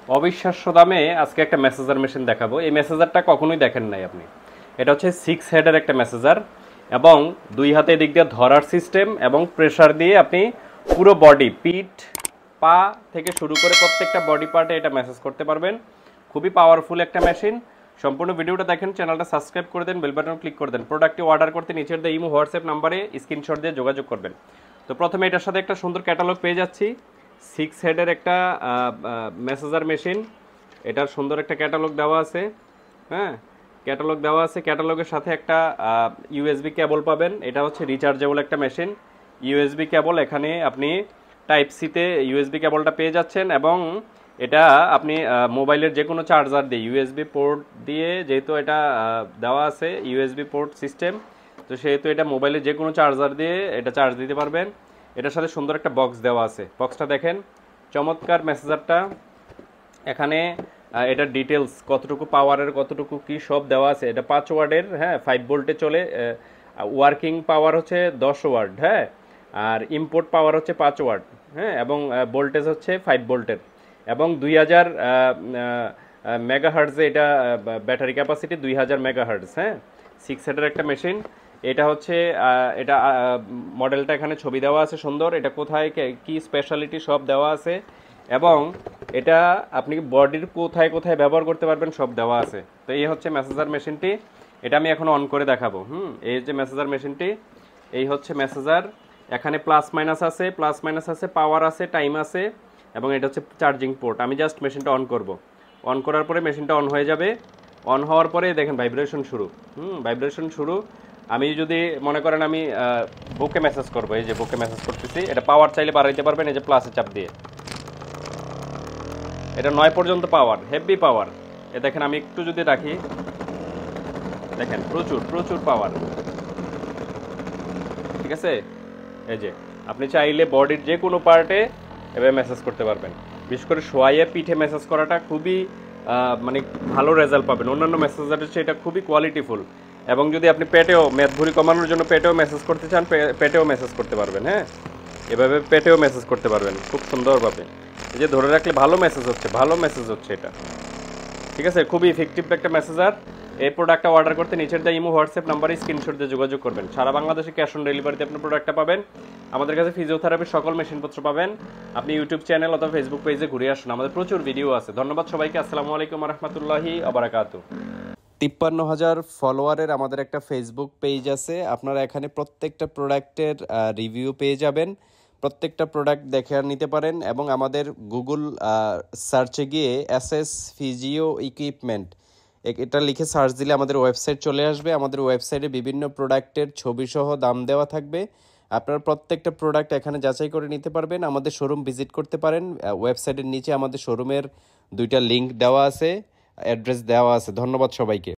অবিশ্বাস্য দামে আজকে একটা মেসেজার মেশিন দেখাবো। এই মেসেজারটা কখনোই দেখেন নাই আপনি। এটা হচ্ছে 6 হেডের একটা মেসেজার এবং দুই হাতে এদিক দিয়ে ধরার সিস্টেম এবং প্রেসার দিয়ে আপনি পুরো বডি, পিঠ, পা থেকে শুরু করে প্রত্যেকটা বডি পার্টে এটা মেসেজ করতে পারবেন। খুবই পাওয়ারফুল একটা মেশিন। সম্পূর্ণ ভিডিওটা দেখেন, চ্যানেলটা সাবস্ক্রাইব করে দেন, বেল বাটন ক্লিক করে দেন। প্রোডাক্টটি অর্ডার করতে নিচের দিয়ে ইমো হোয়াটসঅ্যাপ নাম্বারে স্ক্রিনশট দিয়ে যোগাযোগ করবেন। তো প্রথমে এটার সাথে একটা সুন্দর ক্যাটালগ পেয়ে যাচ্ছি। 6 হেডের একটা মেসেজার মেশিন। এটার সুন্দর একটা ক্যাটালগ দেওয়া আছে। হ্যাঁ, ক্যাটালগ দেওয়া আছে। ক্যাটালগের সাথে একটা ইউএসবি কেবল পাবেন। এটা হচ্ছে রিচার্জেবল একটা মেশিন। ইউএসবি কেবল, এখানে আপনি টাইপ সিতে ইউএসবি কেবলটা পেয়ে যাচ্ছেন এবং এটা আপনি মোবাইলের যে কোনো চার্জার দিয়ে, ইউএসবি পোর্ট দিয়ে, যেহেতু এটা দেওয়া আছে ইউএসবি পোর্ট সিস্টেম, তো সেহেতু এটা মোবাইলের যে কোনো চার্জার দিয়ে এটা চার্জ দিতে পারবেন। এটার সাথে সুন্দর একটা বক্স দেওয়া আছে। বক্সটা দেখেন, চমৎকার মেসেজারটা। এখানে এটার ডিটেলস, কতটুকু পাওয়ারের, কতটুকু কি সব দেওয়া আছে। এটা 5 ওয়ার্ডের, হ্যাঁ, 5 ভোল্টে চলে। ওয়ার্কিং পাওয়ার হচ্ছে 10 ওয়ার্ড, হ্যাঁ, আর ইম্পোর্ট পাওয়ার হচ্ছে 5 ওয়ার্ড, হ্যাঁ, এবং ভোল্টেজ হচ্ছে 5 ভোল্টের এবং 2000 মেগাহার্টজে এটা ব্যাটারি ক্যাপাসিটি 2000 মেগাহার্টজ, হ্যাঁ। 6 হেডের একটা মেশিন। এটা হচ্ছে এটা মডেলটা এখানে ছবি দেওয়া আছে সুন্দর। এটা কোথায় কি স্পেশালিটি সব দেওয়া আছে এবং এটা আপনি বডির কোথায় কোথায় ব্যবহার করতে পারবেন সব দেওয়া আছে। তো এই হচ্ছে মেসেজার মেশিনটি। এটা আমি এখন অন করে দেখাবো। এই যে মেসেজার মেশিনটি, এই হচ্ছে মেসেজার। এখানে প্লাস মাইনাস আছে, প্লাস মাইনাস আছে, পাওয়ার আছে, টাইম আছে এবং এটা হচ্ছে চার্জিং পোর্ট। আমি জাস্ট মেশিনটা অন করব। অন করার পরে মেশিনটা অন হয়ে যাবে। অন হওয়ার পরে দেখেন ভাইব্রেশন শুরু। ভাইব্রেশন শুরু। আমি যদি মনে করেন আমি বুকে মেসেজ করবো, এই যে বুকে মেসেজ করতেছি, এটা পাওয়ার চাইলে বাড়াইতে পারবেন এই যে প্লাসে চাপ দিয়ে। এটা 9 পর্যন্ত পাওয়ার, হেভি পাওয়ার। এ দেখেন আমি একটু যদি রাখি, দেখেন প্রচুর প্রচুর পাওয়ার, ঠিক আছে। এই যে আপনি চাইলে বডির যে কোনো পার্টে এভাবে মেসেজ করতে পারবেন। বিশেষ করে শোয়াইয়ে পিঠে মেসেজ করাটা খুবই মানে ভালো রেজাল্ট পাবেন। অন্যান্য মেসেজারের চেয়ে এটা খুবই কোয়ালিটিফুল। এবং যদি আপনি পেটেও মেদভুঁড়ি কমানোর জন্য পেটেও মেসেজ করতে চান, পেটেও মেসেজ করতে পারবেন, হ্যাঁ, এভাবে পেটেও মেসেজ করতে পারবেন খুব সুন্দরভাবে। এই যে ধরে রাখলে ভালো মেসেজ হচ্ছে, ভালো মেসেজ হচ্ছে এটা, ঠিক আছে। খুবই ইফেক্টিভ একটা মেসেজার। এই প্রোডাক্টটা অর্ডার করতে নিচের দিয়ে ইমো হোয়াটসঅ্যাপ নাম্বারে স্ক্রিনশট দিয়ে যোগাযোগ করবেন। সারা বাংলাদেশে ক্যাশ অন ডেলিভারিতে আপনি প্রোডাক্টটা পাবেন। আমাদের কাছে ফিজিওথেরাপির সকল মেশিনপত্র পাবেন। আপনি ইউটিউব চ্যানেল অথবা ফেসবুক পেজে ঘুরে আসুন, আমাদের প্রচুর ভিডিও আছে। ধন্যবাদ সবাইকে। আসসালামু আলাইকুম রহমতুল্লাহি আবরাকাতু। 53,000 ফলোয়ারের আমাদের একটা ফেসবুক পেজ আছে। আপনারা এখানে প্রত্যেকটা প্রোডাক্টের রিভিউ পেয়ে যাবেন। প্রত্যেকটা প্রোডাক্ট দেখে নিতে পারেন এবং আমাদের গুগল সার্চে গিয়ে এসএস ফিজিও ইকুইপমেন্ট এটা লিখে সার্চ দিলে আমাদের ওয়েবসাইট চলে আসবে। আমাদের ওয়েবসাইটে বিভিন্ন প্রোডাক্টের ছবিসহ দাম দেওয়া থাকবে। আপনারা প্রত্যেকটা প্রোডাক্ট এখানে যাচাই করে নিতে পারবেন। আমাদের শোরুম ভিজিট করতে পারেন। ওয়েবসাইটের নিচে আমাদের শোরুমের 2টা লিঙ্ক দেওয়া আছে, অ্যাড্রেস দেওয়া আছে। ধন্যবাদ সবাইকে।